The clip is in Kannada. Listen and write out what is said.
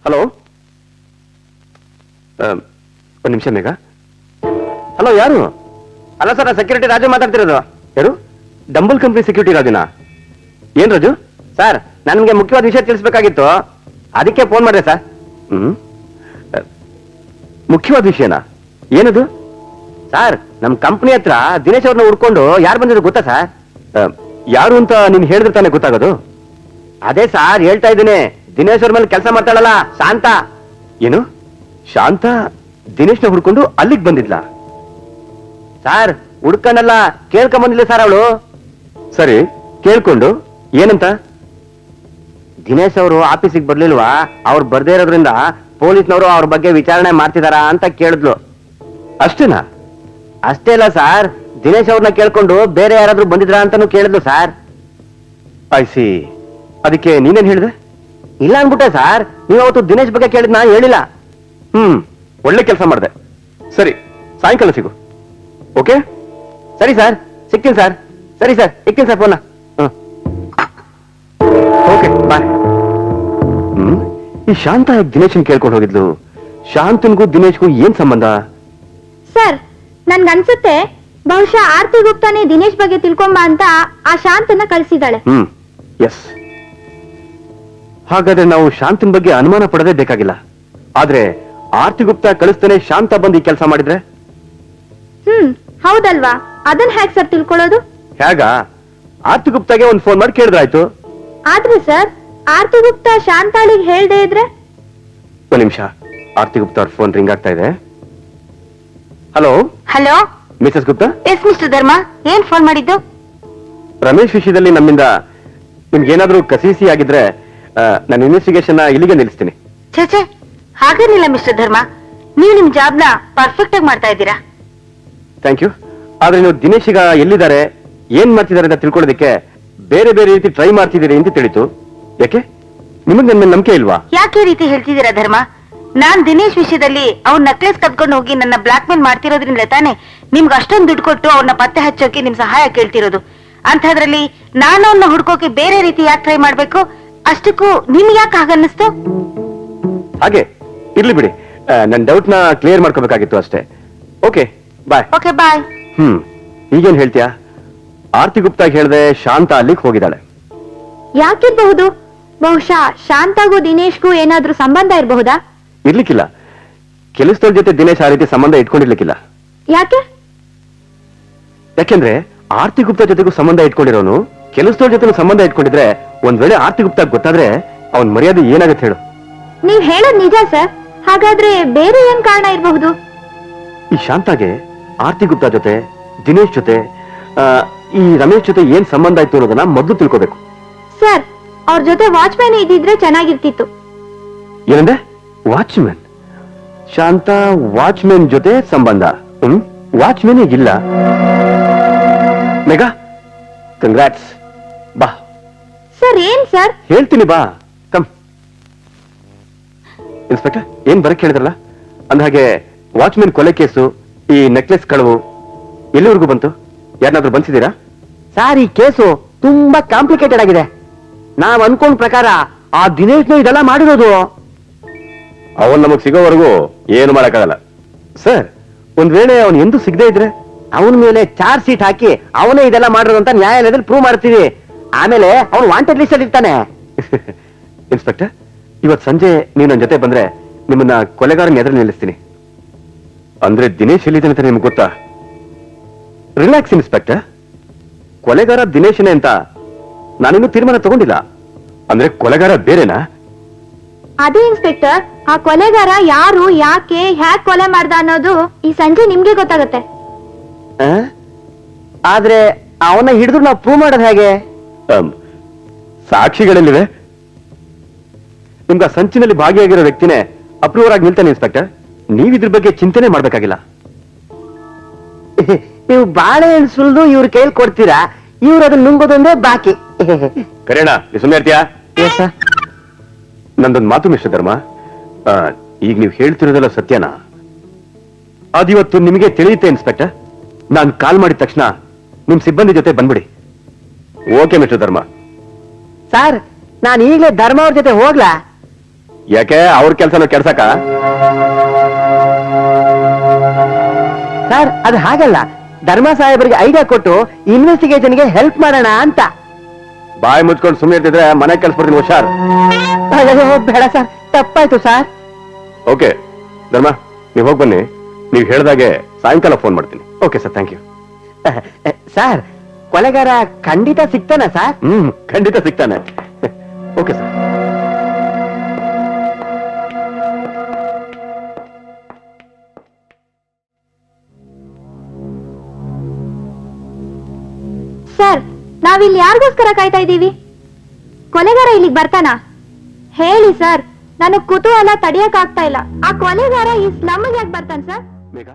ಹಲೋ, ಒಂದು ನಿಮಿಷ ಮೇಘ. ಹಲೋ, ಯಾರು? ಅಲ್ಲ ಸರ್, ಸೆಕ್ಯೂರಿಟಿ ರಾಜು ಮಾತಾಡ್ತಿರೋದು. ಯಾರು? ಡಂಬಲ್ ಕಂಪ್ನಿ ಸೆಕ್ಯೂರಿಟಿ ರಾಜುನಾ? ಏನ್ ರಾಜು? ಸರ್, ನನ್ಗೆ ಮುಖ್ಯವಾದ ವಿಷಯ ತಿಳಿಸ್ಬೇಕಾಗಿತ್ತು, ಅದಕ್ಕೆ ಫೋನ್ ಮಾಡಿದೆ ಸರ್. ಮುಖ್ಯವಾದ ವಿಷಯನಾ? ಏನದು? ಸರ್, ನಮ್ ಕಂಪ್ನಿ ಹತ್ರ ದಿನೇಶ್ ಅವ್ರನ್ನ ಹುಡ್ಕೊಂಡು ಯಾರು ಬಂದಿದ್ರು ಗೊತ್ತಾ ಸರ್? ಯಾರು ಅಂತ ನೀನ್ ಹೇಳಿದ್ರೆ ತಾನೇ ಗೊತ್ತಾಗೋದು. ಅದೇ ಸರ್ ಹೇಳ್ತಾ ಇದ್ದೀನಿ, ದಿನೇಶ್ ಅವ್ರ ಮೇಲೆ ಕೆಲಸ ಮಾಡ್ತಾಳಲ್ಲ ಶಾಂತ. ಏನು? ಶಾಂತ ದಿನೇಶ್ನ ಹುಡ್ಕೊಂಡು ಅಲ್ಲಿಗೆ ಬಂದಿದ್ಲಾ? ಸರ್, ಹುಡ್ಕೊಂಡಲ್ಲ, ಕೇಳ್ಕೊಂಡ್ ಬಂದಿಲ್ಲ ಸರ್ ಅವಳು. ಸರಿ, ಕೇಳ್ಕೊಂಡು ಏನಂತ? ದಿನೇಶ್ ಅವರು ಆಫೀಸಿಗೆ ಬರ್ಲಿಲ್ವಾ, ಅವ್ರು ಬರ್ದೇ ಇರೋದ್ರಿಂದ ಪೊಲೀಸ್ನವರು ಅವ್ರ ಬಗ್ಗೆ ವಿಚಾರಣೆ ಮಾಡ್ತಿದಾರ ಅಂತ ಕೇಳಿದ್ಲು. ಅಷ್ಟೇನಾ? ಅಷ್ಟೇ ಅಲ್ಲ ಸರ್, ದಿನೇಶ್ ಅವ್ರನ್ನ ಕೇಳ್ಕೊಂಡು ಬೇರೆ ಯಾರಾದ್ರೂ ಬಂದಿದ್ರ ಅಂತಾನು ಕೇಳಿದ್ಲು ಸರ್. ಐಸಿ. ಅದಕ್ಕೆ ನೀನೇನ್ ಹೇಳಿದೆ? ಇಲ್ಲ ಅನ್ಬಿಟ್ಟೆ ಸರ್. ನೀವು ಅವತ್ತು ದಿನೇಶ್ ಬಗ್ಗೆ ಕೇಳಿದ್ ನಾನು ಹೇಳಿಲ್ಲ. ಒಳ್ಳೆ ಕೆಲಸ ಮಾಡಿದೆ. ಸರಿ, ಸಾಯಂಕಾಲ ಸಿಗು. ಓಕೆ? ಸರಿ ಸರ್, ಸಿಗ್ತೀನಿ ಸರ್. ಸರಿ ಸರ್, ಇಕ್ತೀನಿ ಸರ್ ಫೋನ್. ಓಕೆ, ಬಾಯ್. ಈ ಶಾಂತ ಯಾಕೆ ದಿನೇಶನ್ ಕೇಳ್ಕೊಂಡು ಹೋಗಿದ್ಲು? ಶಾಂತನ್ಗೂ ದಿನೇಶ್ಗೂ ಏನ್ ಸಂಬಂಧ? ಸರ್, ನನ್ಗನ್ಸುತ್ತೆ ಬಹುಶಃ ಆರ್ತಿ ಗುಪ್ತಾನೆ ದಿನೇಶ್ ಬಗ್ಗೆ ತಿಳ್ಕೊಂಬ ಅಂತ ಆ ಶಾಂತನ ಕಳಿಸಿದಾಳೆ. ಎಸ್. ಹಾಗಾದ್ರೆ ನಾವು ಶಾಂತನ್ ಬಗ್ಗೆ ಅನುಮಾನ ಪಡದೇ ಬೇಕಾಗಿಲ್ಲ. ಆದ್ರೆ ಆರ್ತಿ ಗುಪ್ತಾ ಕಳಿಸ್ತಾನೆ ಶಾಂತ ಬಂದು ಈ ಕೆಲಸ ಮಾಡಿದ್ರೆ? ಹೌದಲ್ವಾ? ಅದನ್ನ ಹೇಗ್ ಸರ್ ತಿಳ್ಕೊಳ್ಳೋದು? ಹೇಗ? ಆರ್ತಿ ಗುಪ್ತಾಗೆ ಒಂದು ಫೋನ್ ಮಾಡಿ ಕೇಳಿದ್ರಾಯ್ತು. ಆದ್ರೆ ಸರ್, ಆರ್ತಿ ಗುಪ್ತಾ ಶಾಂತಾಳಿಗೆ ಹೇಳ್ದೇ ಇದ್ರೆ? ಒಂದು ನಿಮಿಷ, ಆರ್ತಿ ಗುಪ್ತಾ ಅವ್ರ ಫೋನ್ ರಿಂಗ್ ಆಗ್ತಾ ಇದೆ. Hello hello, Mrs Gupta. Yes mister ಧರ್ಮ, ಏನ್ ಫೋನ್ ಮಾಡಿದ್ದು? ರಮೇಶ್ ವಿಷಯದಲ್ಲಿ ನಮ್ಮಿಂದ ನಿಮ್ಗೇನಾದ್ರೂ ಕಸಿಸಿ ಆಗಿದ್ರೆ ನನ್ನ ಇನ್ವೆಸ್ಟಿಗೇಷನ್ ಇಲ್ಲಿಗೆ ನಿಲ್ಲಿಸ್ತೀನಿ. ಛೇ, ಹಾಗೇನಿಲ್ಲ ಮಿಸ್ಟರ್ ಧರ್ಮ, ನೀವು ನಿಮ್ ಜಾಬ್ನ ಪರ್ಫೆಕ್ಟ್ ಆಗಿ ಮಾಡ್ತಾ ಇದ್ದೀರಾ. Thank you. ಆದ್ರೆ ನೀವು ದಿನೇಶ್ ಈಗ ಎಲ್ಲಿದ್ದಾರೆ, ಏನ್ ಮಾಡ್ತಿದ್ದಾರೆ ಅಂತ ತಿಳ್ಕೊಳ್ಳೋದಕ್ಕೆ ಬೇರೆ ಬೇರೆ ರೀತಿ ಟ್ರೈ ಮಾಡ್ತಿದ್ದೀರಿ ಅಂತ ತಿಳಿತು. ಯಾಕೆ? ನಿಮಗ್ ನನ್ನ ಮೇಲೆ ನಂಬಿಕೆ ಇಲ್ವಾ? ಯಾಕೆ ಈ ರೀತಿ ಹೇಳ್ತಿದ್ದೀರಾ ಧರ್ಮ? ನಾನ್ ದಿನೇಶ್ ವಿಷಯದಲ್ಲಿ ಅವ್ನ ನೆಕ್ಲೆಸ್ ಕದ್ಕೊಂಡು ಹೋಗಿ ನನ್ನ ಬ್ಲಾಕ್ ಮೇಲ್ ಮಾಡ್ತಿರೋದ್ರಿಂದ ತಾನೆ ನಿಮ್ಗೆ ಅಷ್ಟೊಂದು ದುಡ್ಡು ಕೊಟ್ಟು ಅವ್ನ ಪತ್ತೆ ಹಚ್ಚೋಕೆ ನಿಮ್ ಸಹಾಯ ಕೇಳ್ತಿರೋದು. ಅಂಥದ್ರಲ್ಲಿ ನಾನು ಅವ್ನ ಹುಡ್ಕೋಕೆ ಬೇರೆ ರೀತಿ ಯಾಕೆ ಟ್ರೈ ಮಾಡ್ಬೇಕು? ಅಷ್ಟಕ್ಕೂ ನಿಮ್ಗೆ ಯಾಕೆ ಹಾಗನ್ನಿಸ್ತು? ಹಾಗೆ ಇರ್ಲಿ ಬಿಡಿ, ನನ್ನ ಡೌಟ್ ನ ಕ್ಲಿಯರ್ ಮಾಡ್ಕೋಬೇಕಾಗಿತ್ತು ಅಷ್ಟೇ. Okay, bye. Okay bye. ಈಗೇನ್ ಹೇಳ್ತೀಯಾ? ಆರ್ತಿ ಗುಪ್ತಾ ಹೇಳ್ದೆ ಶಾಂತ ಅಲ್ಲಿಗೆ ಹೋಗಿದ್ದಾಳೆ. ಯಾಕಿರ್ಬಹುದು? ಬಹುಶಃ ಶಾಂತಾಗೂ ದಿನೇಶ್ಗೂ ಏನಾದ್ರೂ ಸಂಬಂಧ ಇರಬಹುದಾ? ಇರ್ಲಿಕ್ಕಿಲ್ಲ. ಕೆಲಸದವ್ರ ಜೊತೆ ದಿನೇಶ್ ಆ ರೀತಿ ಸಂಬಂಧ ಇಟ್ಕೊಂಡಿರ್ಲಿಕ್ಕಿಲ್ಲ. ಯಾಕೆ? ಯಾಕೆಂದ್ರೆ ಆರ್ತಿ ಗುಪ್ತಾ ಜೊತೆಗೂ ಸಂಬಂಧ ಇಟ್ಕೊಂಡಿರೋನು ಕೆಲಸದವ್ರ ಜೊತೆ ಸಂಬಂಧ ಇಟ್ಕೊಂಡಿದ್ರೆ ಒಂದ್ ವೇಳೆ ಆರ್ತಿ ಗುಪ್ತಾ ಗೊತ್ತಾದ್ರೆ ಅವನ್ ಮರ್ಯಾದೆ ಏನಾಗತ್ತೆ ಹೇಳು? ನೀವ್ ಹೇಳೋದ್ ನಿಜ ಸರ್. ಹಾಗಾದ್ರೆ ಬೇರೆ ಏನ್ ಕಾರಣ ಇರಬಹುದು? ಈ ಶಾಂತಾಗೆ ಆರ್ತಿ ಗುಪ್ತಾ ಜೊತೆ, ದಿನೇಶ್ ಜೊತೆ, ಈ ರಮೇಶ್ ಜೊತೆ ಏನ್ ಸಂಬಂಧ ಆಯ್ತು ಅನ್ನೋದನ್ನ ಮೊದಲು ತಿಳ್ಕೋಬೇಕು. ಸರ್, ಅವ್ರ ಜೊತೆ ವಾಚ್ಮ್ಯಾನ್ ಇದ್ದಿದ್ರೆ ಚೆನ್ನಾಗಿರ್ತಿತ್ತು. ಏನಂದ್ರೆ? ವಾಚ್ಮ್ಯಾನ್? ಶಾಂತ ವಾಚ್ಮ್ಯಾನ್ ಜೊತೆ ಸಂಬಂಧ? ವಾಚ್ಮ್ಯಾನ್ ಈಗಿಲ್ಲ. ಮೇಘಾ, ಕಂಗ್ರಾಟ್ಸ್. ಬಾ. ಸರ್, ಏನ್ ಸರ್? ಹೇಳ್ತೀನಿ ಬಾ. ಕಮ್. ಇನ್ಸ್ಪೆಕ್ಟರ್, ಏನ್ ಬರಕ್ ಹೇಳಿದ್ರಲ್ಲ, ಅಂದಹಾಗೆ ವಾಚ್ಮ್ಯಾನ್ ಕೊಲೆ ಕೇಸು, ಈ ನೆಕ್ಲೆಸ್ ಕಳವು ಎಲ್ಲಿವರೆಗೂ ಬಂತು? ಯಾರನ್ನಾದ್ರೂ ಬಂದಿದ್ದೀರಾ? ಸರ್, ಈ ಕೇಸು ತುಂಬಾ ಕಾಂಪ್ಲಿಕೇಟೆಡ್ ಆಗಿದೆ. ನಾವ್ ಅನ್ಕೊಂಡ್ ಪ್ರಕಾರ ಆ ದಿನೇಶ್ನ ಇದೆಲ್ಲ ಮಾಡಿರೋದು. ಅವನ್ ನಮಗ್ ಸಿಗೋವರೆಗೂ ಏನು ಮಾಡಕ್ಕಾಗಲ್ಲ. ಸರ್, ಒಂದ್ ವೇಳೆ ಅವನ್ ಎಂದು ಸಿಗದೆ ಇದ್ರೆ ಅವನ ಮೇಲೆ ಚಾರ್ಜ್ ಶೀಟ್ ಹಾಕಿ ಅವನೇ ಇದೆಲ್ಲ ಮಾಡಿರೋದು ಅಂತ ನ್ಯಾಯಾಲಯದಲ್ಲಿ ಪ್ರೂವ್ ಮಾಡ್ತೀವಿ. ಆಮೇಲೆ ಅವನು ವಾಂಟೆಡ್ ಲಿಸ್ಟ್ ಅಲ್ಲಿ ಇರ್ತಾನೆ. ಇನ್ಸ್ಪೆಕ್ಟರ್, ಇವತ್ ಸಂಜೆ ನೀವು ನನ್ನ ಜೊತೆ ಬಂದ್ರೆ ನಿಮ್ಮನ್ನ ಕೊಲೆಗಾರನ ಎದುರು ನಿಲ್ಲಿಸ್ತೀನಿ. ಅಂದ್ರೆ ದಿನೇಶ್ ಎಲ್ಲಿದ್ದಾನೆ ಅಂತ ನಿಮ್ಗೆ ಗೊತ್ತಾ? Relax inspector. ಕೊಲೆಗಾರ ದಿನೇಶನೇ ಅಂತ ನಾನಿನ್ನೂ ತೀರ್ಮಾನ ತಗೊಂಡಿಲ್ಲ. ಅಂದ್ರೆ ಕೊಲೆಗಾರ ಬೇರೆನಾ? ಅದೇ ಇನ್ಸ್ಪೆಕ್ಟರ್, ಆ ಕೊಲೆಗಾರ ಯಾರು, ಯಾಕೆ, ಹ್ಯಾಕ್ ಕೊಲೆ ಮಾಡ್ದ ಅನ್ನೋದು ಈ ಸಂಜೆ ನಿಮ್ಗೆ ಗೊತ್ತಾಗತ್ತೆ. ಆದ್ರೆ ಅವನ್ನ ಹಿಡಿದು ನಾವು ಪ್ರೂವ್ ಮಾಡೋದು ಹೇಗೆ? ಸಾಕ್ಷಿಗಳಲ್ಲಿವೆ. ನಿಮ್ಗೆ ಸಂಚಿನಲ್ಲಿ ಭಾಗಿಯಾಗಿರೋ ವ್ಯಕ್ತಿನೇ ಅಪ್ರೂವರ್ ಆಗಿ ನಿಲ್ತಾನೆ ಇನ್ಸ್ಪೆಕ್ಟರ್. ನೀವಿದ್ರ ಬಗ್ಗೆ ಚಿಂತನೆ ಮಾಡ್ಬೇಕಾಗಿಲ್ಲ. ನೀವು ಬಾಳೆಹಣ್ಣು ಸುಲಿದು ಇವ್ರ ಕೈಲಿ ಕೊಡ್ತೀರಾ, ಇವ್ರು ಅದನ್ನ ನುಂಗೋದೊಂದೇ ಬಾಕಿ. ಕರೆಣ, ಸುಮ್ಮನೆ ಇರ್ತೀಯಾ? ನಂದೊಂದು ಮಾತು ಮಿಸ್ಟರ್ ಧರ್ಮ, ಈಗ ನೀವು ಹೇಳ್ತಿರೋದೆಲ್ಲ ಸತ್ಯನಾ? ಅದಿವತ್ತು ನಿಮಗೆ ತಿಳಿಯುತ್ತೆ ಇನ್ಸ್ಪೆಕ್ಟರ್. ನಾನು ಕಾಲ್ ಮಾಡಿದ ತಕ್ಷಣ ನಿಮ್ ಸಿಬ್ಬಂದಿ ಜೊತೆ ಬಂದ್ಬಿಡಿ. ಓಕೆ ಮಿಸ್ಟರ್ ಧರ್ಮ. ಸರ್, ನಾನು ಈಗಲೇ ಧರ್ಮ ಅವ್ರ ಜೊತೆ ಹೋಗ್ಲಾ? ಯಾಕೆ ಅವ್ರ ಕೆಲ್ಸನ ಕೆಡ್ಸಕ? ಸರ್ ಅದು ಹಾಗಲ್ಲ, ಧರ್ಮ ಸಾಹೇಬರಿಗೆ ಐಡಿಯಾ ಕೊಟ್ಟು ಇನ್ವೆಸ್ಟಿಗೇಷನ್ಗೆ ಹೆಲ್ಪ್ ಮಾಡೋಣ ಅಂತ. ಬಾಯಿ ಮುಚ್ಕೊಂಡು ಸುಮ್ಮನೆ ಇರ್ತಿದ್ರೆ ಮನೆ ಕಳ್ಸ್ಬಿಡ್ತೀನಿ, ಹುಷಾರ್. ಅಯ್ಯೋ ಬೇಡ ಸರ್, ತಪ್ಪಾಯ್ತು ಸರ್. ಓಕೆ ಧರ್ಮ, ನೀವು ಹೋಗಿ ಬನ್ನಿ. ನೀವು ಹೇಳ್ದಾಗೆ ಸಾಯಂಕಾಲ ಫೋನ್ ಮಾಡ್ತೀನಿ. Okay sir, thank you. Sir ಕೊಲೆಗಾರ ಖಂಡಿತ ಸಿಗ್ತಾನ ಸರ್? ಖಂಡಿತ ಸಿಗ್ತಾನೆ. Okay sir. ಸರ್, ನಾವಿಲ್ಲಿ ಯಾರಿಗೋಸ್ಕರ ಕಾಯ್ತಾ ಇದ್ದೀವಿ? ಕೊಲೆಗಾರ ಇಲ್ಲಿಗೆ ಬರ್ತಾನ? ಹೇಳಿ ಸರ್, ನನಗ್ ಕುತೂಹಲ ತಡಿಯಕ್ ಆಗ್ತಾ ಇಲ್ಲ. ಆ ಕೊಲೆಗಾರ ಈ ಸ್ಲಮ್ಗೆ ಯಾಕೆ ಬರ್ತಾನ ಸರ್? ಮೇಘ